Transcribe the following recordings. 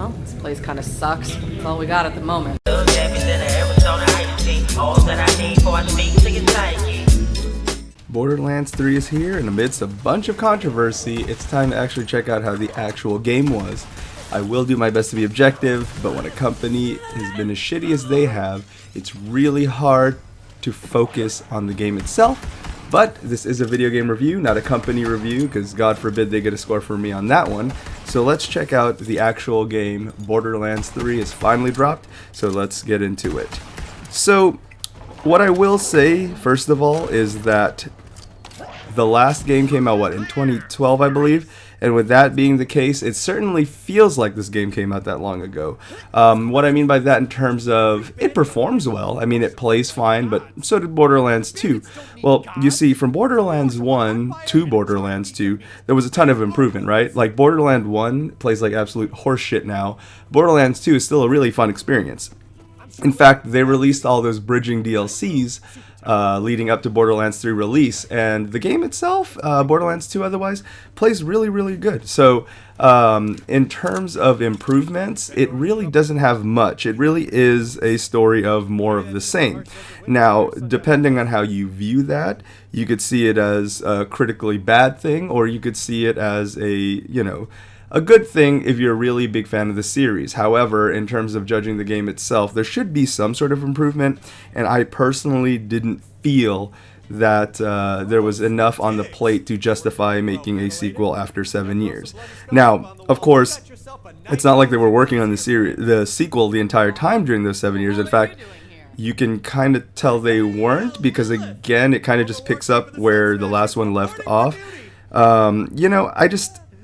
Well, this place kind of sucks. That's all we got at the moment. Borderlands 3 is here, and amidst a bunch of controversy, it's time to actually check out how the actual game was. I will do my best to be objective, but when a company has been as shitty as they have, it's really hard to focus on the game itself. But this is a video game review, not a company review, because God forbid they get a score from me on that one. So let's check out the actual game. Borderlands 3 is finally dropped, so let's get into it. So, what I will say, first of all, is that the last game came out, in 2012, I believe? And with that being the case, it certainly feels like this game came out that long ago. What I mean by that in terms of, it performs well. I mean, it plays fine, but so did Borderlands 2. Well, you see, from Borderlands 1 to Borderlands 2, there was a ton of improvement, right? Like, Borderlands 1 plays like absolute horseshit now. Borderlands 2 is still a really fun experience. In fact, they released all those bridging DLCs leading up to Borderlands 3 release, and the game itself, Borderlands 2 otherwise, plays really, really good. So, in terms of improvements, it really doesn't have much. It really is a story of more of the same. Now, depending on how you view that, you could see it as a critically bad thing, or you could see it as a good thing if you're a really big fan of the series. However, in terms of judging the game itself, there should be some sort of improvement, and I personally didn't feel that there was enough on the plate to justify making a sequel after 7 years. Now, of course, it's not like they were working on the sequel the entire time during those 7 years. In fact, you can kind of tell they weren't, because again, it kind of just picks up where the last one left off.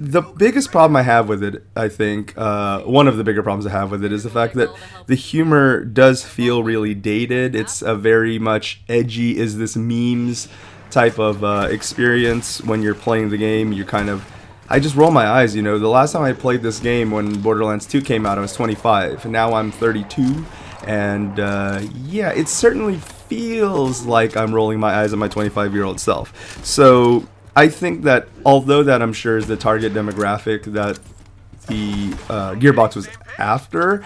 The biggest problem I have with it, I think, one of the bigger problems I have with it is the fact that the humor does feel really dated. It's a very much edgy, is this memes type of experience when you're playing the game. I just roll my eyes, The last time I played this game when Borderlands 2 came out, I was 25. Now I'm 32, and it certainly feels like I'm rolling my eyes at my 25-year-old self. So I think that, although that I'm sure is the target demographic that the Gearbox was after,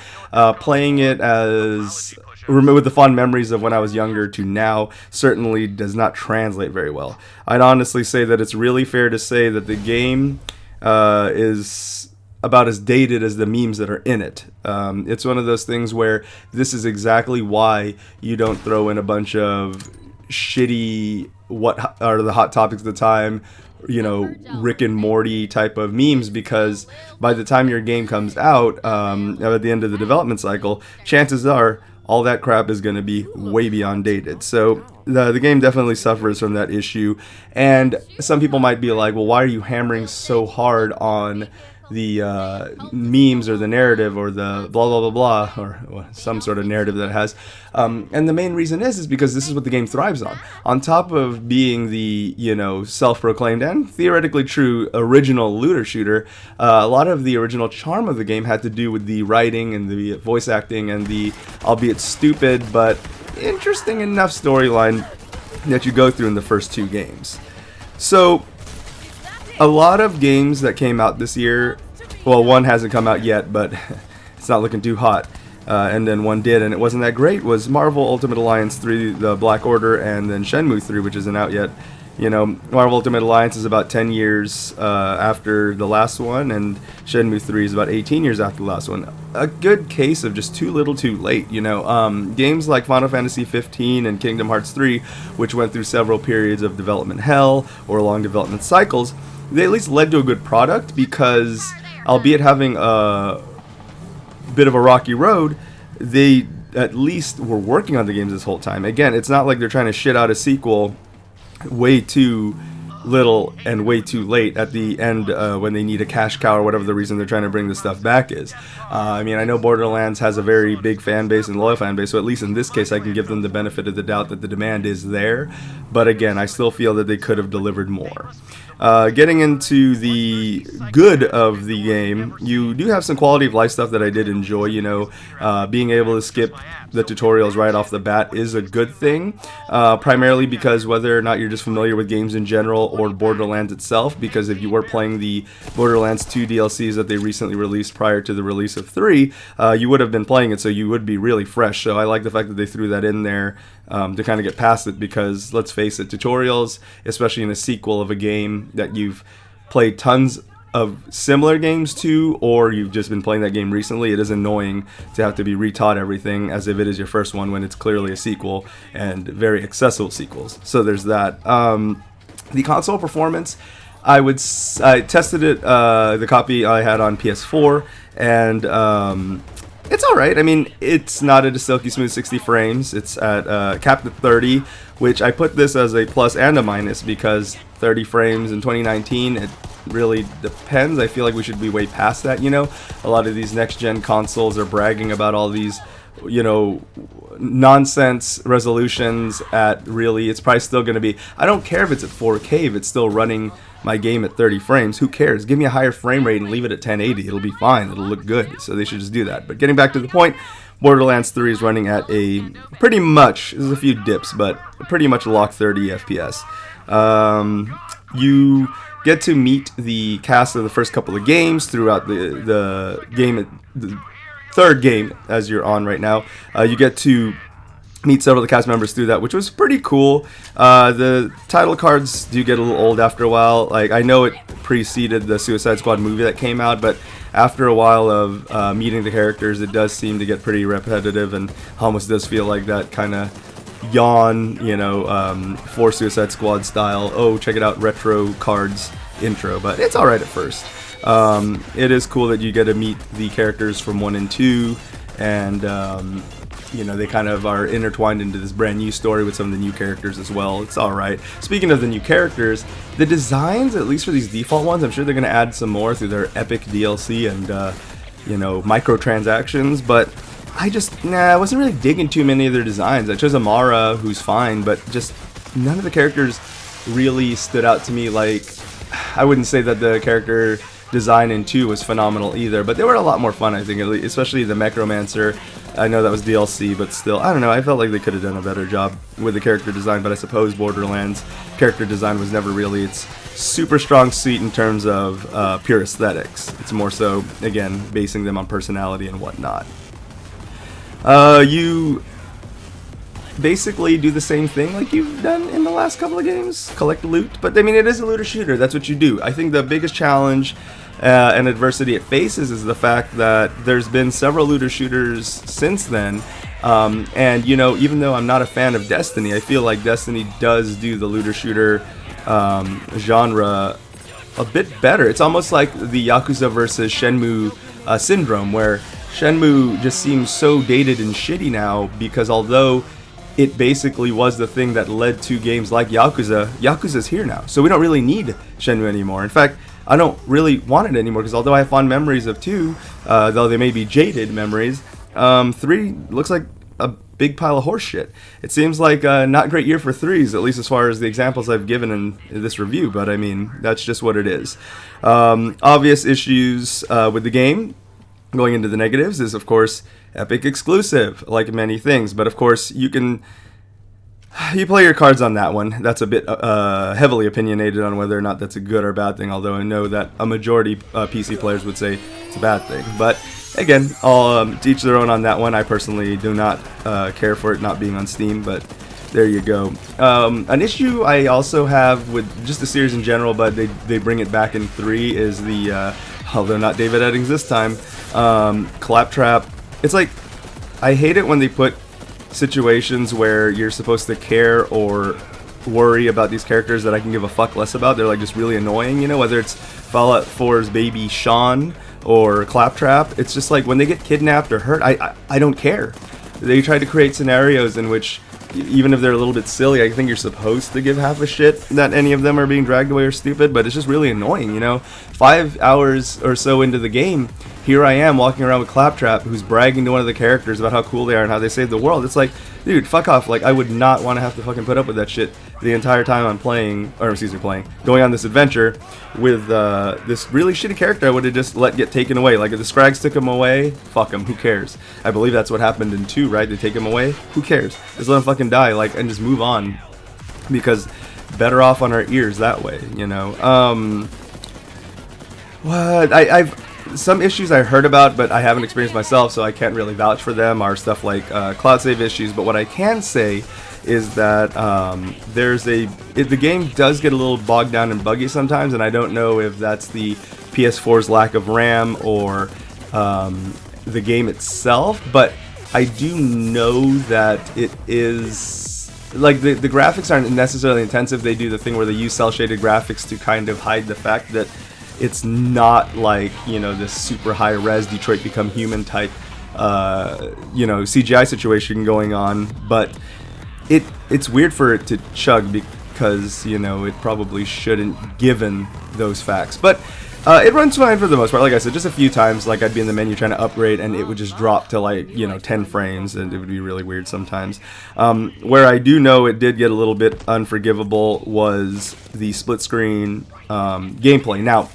playing it with the fond memories of when I was younger to now certainly does not translate very well. I'd honestly say that it's really fair to say that the game is about as dated as the memes that are in it. It's one of those things where this is exactly why you don't throw in a bunch of shitty, what are the hot topics at the time, Rick and Morty type of memes, because by the time your game comes out, at the end of the development cycle, chances are all that crap is going to be way beyond dated. So the game definitely suffers from that issue, and some people might be like, well, why are you hammering so hard on the memes or the narrative or the blah blah blah blah, or some sort of narrative that it has, and the main reason is because this is what the game thrives on. On top of being the self-proclaimed and theoretically true original looter shooter, a lot of the original charm of the game had to do with the writing and the voice acting and the, albeit stupid but interesting enough, storyline that you go through in the first two games. So a lot of games that came out this year, well, one hasn't come out yet, but it's not looking too hot, and then one did, and it wasn't that great, was Marvel Ultimate Alliance 3, The Black Order, and then Shenmue 3, which isn't out yet. Marvel Ultimate Alliance is about 10 years after the last one, and Shenmue 3 is about 18 years after the last one. A good case of just too little too late, Games like Final Fantasy 15 and Kingdom Hearts 3, which went through several periods of development hell or long development cycles, they at least led to a good product, because, albeit having a bit of a rocky road, they at least were working on the games this whole time. Again, it's not like they're trying to shit out a sequel way too little and way too late at the end when they need a cash cow or whatever the reason they're trying to bring this stuff back is. I know Borderlands has a very big fan base and loyal fan base, so at least in this case I can give them the benefit of the doubt that the demand is there, but again, I still feel that they could have delivered more. Getting into the good of the game, you do have some quality of life stuff that I did enjoy. Being able to skip the tutorials right off the bat is a good thing, primarily because whether or not you're just familiar with games in general or Borderlands itself, because if you were playing the Borderlands 2 DLCs that they recently released prior to the release of 3, you would have been playing it, so you would be really fresh. So I like the fact that they threw that in there to kind of get past it, because let's face it, tutorials, especially in a sequel of a game that you've played tons of similar games to, or you've just been playing that game recently, it is annoying to have to be retaught everything as if it is your first one when it's clearly a sequel, and very accessible sequels. So there's that. The console performance, I tested it, the copy I had on PS4, and it's alright. I mean, it's not at a silky smooth 60 frames. It's at capped at 30, which I put this as a plus and a minus, because 30 frames in 2019, it really depends. I feel like we should be way past that. A lot of these next gen consoles are bragging about all these nonsense resolutions at really, it's probably still going to be, I don't care if it's at 4K, if it's still running my game at 30 frames, who cares? Give me a higher frame rate and leave it at 1080, it'll be fine, it'll look good. So they should just do that. But getting back to the point, Borderlands 3 is running at a pretty much, there's a few dips, but pretty much locked 30 FPS. You get to meet the cast of the first couple of games throughout the game, the third game as you're on right now. You get to meet several of the cast members through that, which was pretty cool. The title cards do get a little old after a while. Like, I know it preceded the Suicide Squad movie that came out, but after a while of meeting the characters, it does seem to get pretty repetitive, and almost does feel like that kind of yawn, for Suicide Squad style, oh, check it out, retro cards intro. But it's alright at first. It is cool that you get to meet the characters from 1 and 2, and they kind of are intertwined into this brand new story with some of the new characters as well. It's alright. Speaking of the new characters, the designs, at least for these default ones, I'm sure they're going to add some more through their epic DLC and, microtransactions, but I wasn't really digging too many of their designs. I chose Amara, who's fine, but just none of the characters really stood out to me. Like, I wouldn't say that the character design in 2 was phenomenal either, but they were a lot more fun, I think, especially the Necromancer. I know that was DLC, but still, I don't know, I felt like they could have done a better job with the character design, but I suppose Borderlands character design was never really its super strong suit in terms of pure aesthetics. It's more so, again, basing them on personality and whatnot. You basically do the same thing like you've done in the last couple of games, collect loot, but I mean, it is a looter shooter, that's what you do. I think the biggest challenge and adversity it faces is the fact that there's been several looter shooters since then, and even though I'm not a fan of Destiny, I feel like Destiny does do the looter shooter genre a bit better. It's almost like the Yakuza versus Shenmue syndrome, where Shenmue just seems so dated and shitty now, because although it basically was the thing that led to games like Yakuza, Yakuza's here now, so we don't really need Shenmue anymore. In fact, I don't really want it anymore, because although I have fond memories of 2, though they may be jaded memories, 3 looks like a big pile of horse shit. It seems like a not great year for 3s, at least as far as the examples I've given in this review, but I mean, that's just what it is. Obvious issues with the game, going into the negatives, is of course Epic exclusive, like many things, but of course you play your cards on that one. That's a bit heavily opinionated on whether or not that's a good or bad thing, although I know that a majority PC players would say it's a bad thing. But again, I'll to each their own on that one. I personally do not care for it not being on Steam, but there you go. An issue I also have with just the series in general, but they bring it back in 3, is the, although not David Eddings this time, Claptrap. It's like, I hate it when they put situations where you're supposed to care or worry about these characters that I can give a fuck less about. They're like just really annoying, whether it's Fallout 4's baby Sean or Claptrap. It's just like when they get kidnapped or hurt, I don't care. They try to create scenarios in which, even if they're a little bit silly, I think you're supposed to give half a shit that any of them are being dragged away or stupid, but it's just really annoying, 5 hours or so into the game, here I am walking around with Claptrap, who's bragging to one of the characters about how cool they are and how they saved the world. It's like, dude, fuck off. Like, I would not want to have to fucking put up with that shit the entire time I'm going on this adventure with this really shitty character I would have just let get taken away. Like, if the Scrags took him away, fuck him, who cares? I believe that's what happened in 2, right? They take him away, who cares? Just let him fucking die, like, and just move on. Because better off on our ears that way, you know? What? I've some issues I heard about, but I haven't experienced myself, so I can't really vouch for them, are stuff like cloud save issues. But what I can say is that the game does get a little bogged down and buggy sometimes, and I don't know if that's the PS4's lack of RAM or the game itself, but I do know that it is, like, the graphics aren't necessarily intensive. They do the thing where they use cel shaded graphics to kind of hide the fact that it's not like, you know, this super high res Detroit Become Human type CGI situation going on, but it's weird for it to chug because, you know, it probably shouldn't given those facts. But it runs fine for the most part. Like I said, just a few times, like, I'd be in the menu trying to upgrade and it would just drop to, like, you know, 10 frames, and it would be really weird sometimes. Where I do know it did get a little bit unforgivable was the split screen gameplay. Now,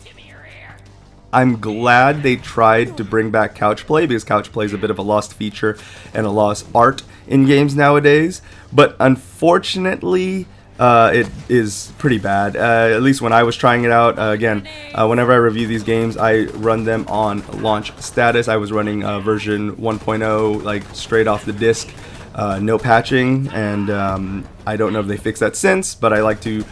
I'm glad they tried to bring back couch play, because couch play is a bit of a lost feature and a lost art in games nowadays. But unfortunately, it is pretty bad. At least when I was trying it out. Again, whenever I review these games, I run them on launch status. I was running version 1.0, like, straight off the disc, no patching, and I don't know if they fixed that since, but I like to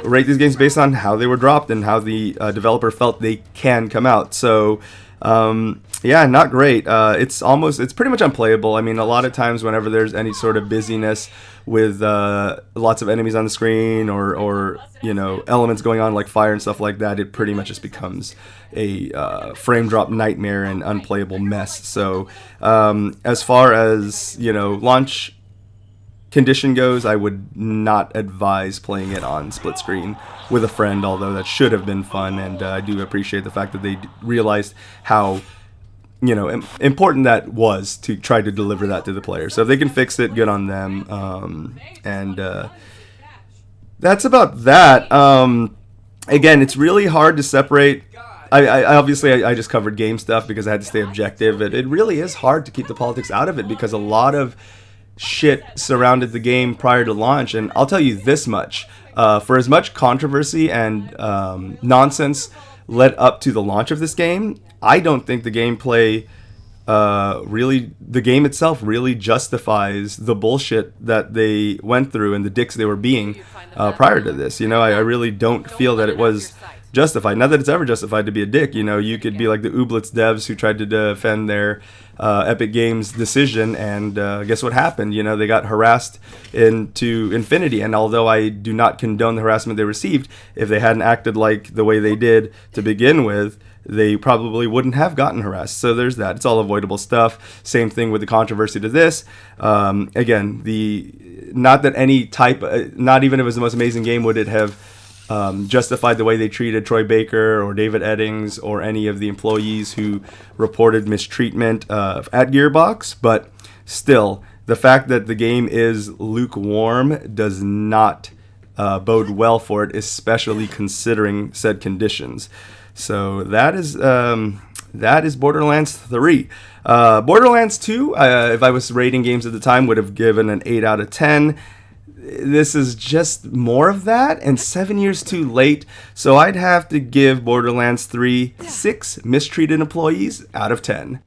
rate these games based on how they were dropped and how the developer felt they can come out. So yeah, not great. It's pretty much unplayable. I mean, a lot of times whenever there's any sort of busyness with lots of enemies on the screen or you know, elements going on like fire and stuff like that, it pretty much just becomes a frame drop nightmare and unplayable mess. So as far as, you know, launch condition goes, I would not advise playing it on split screen with a friend, although that should have been fun, and I do appreciate the fact that they realized how, you know, important that was to try to deliver that to the player. So if they can fix it, good on them. That's about that. Again, it's really hard to separate. I obviously just covered game stuff because I had to stay objective. It really is hard to keep the politics out of it because a lot of shit surrounded the game prior to launch, and I'll tell you this much: for as much controversy and nonsense led up to the launch of this game, I don't think the gameplay the game itself really justifies the bullshit that they went through and the dicks they were being prior to this. You know, I really don't feel that it was justified. Not that it's ever justified to be a dick. You know, you could be like the Ooblets devs who tried to defend their Epic Games decision, and guess what happened? You know, they got harassed into infinity, and although I do not condone the harassment they received, if they hadn't acted like the way they did to begin with, they probably wouldn't have gotten harassed. So there's that. It's all avoidable stuff. Same thing with the controversy to this. Again, not that any type, not even if it was the most amazing game, would it have justified the way they treated Troy Baker or David Eddings or any of the employees who reported mistreatment at Gearbox. But still, the fact that the game is lukewarm does not bode well for it, especially considering said conditions. So that is Borderlands 3. Borderlands 2, if I was rating games at the time, would have given an 8 out of 10. This is just more of that, and 7 years too late, so I'd have to give Borderlands 3 6 mistreated employees out of 10.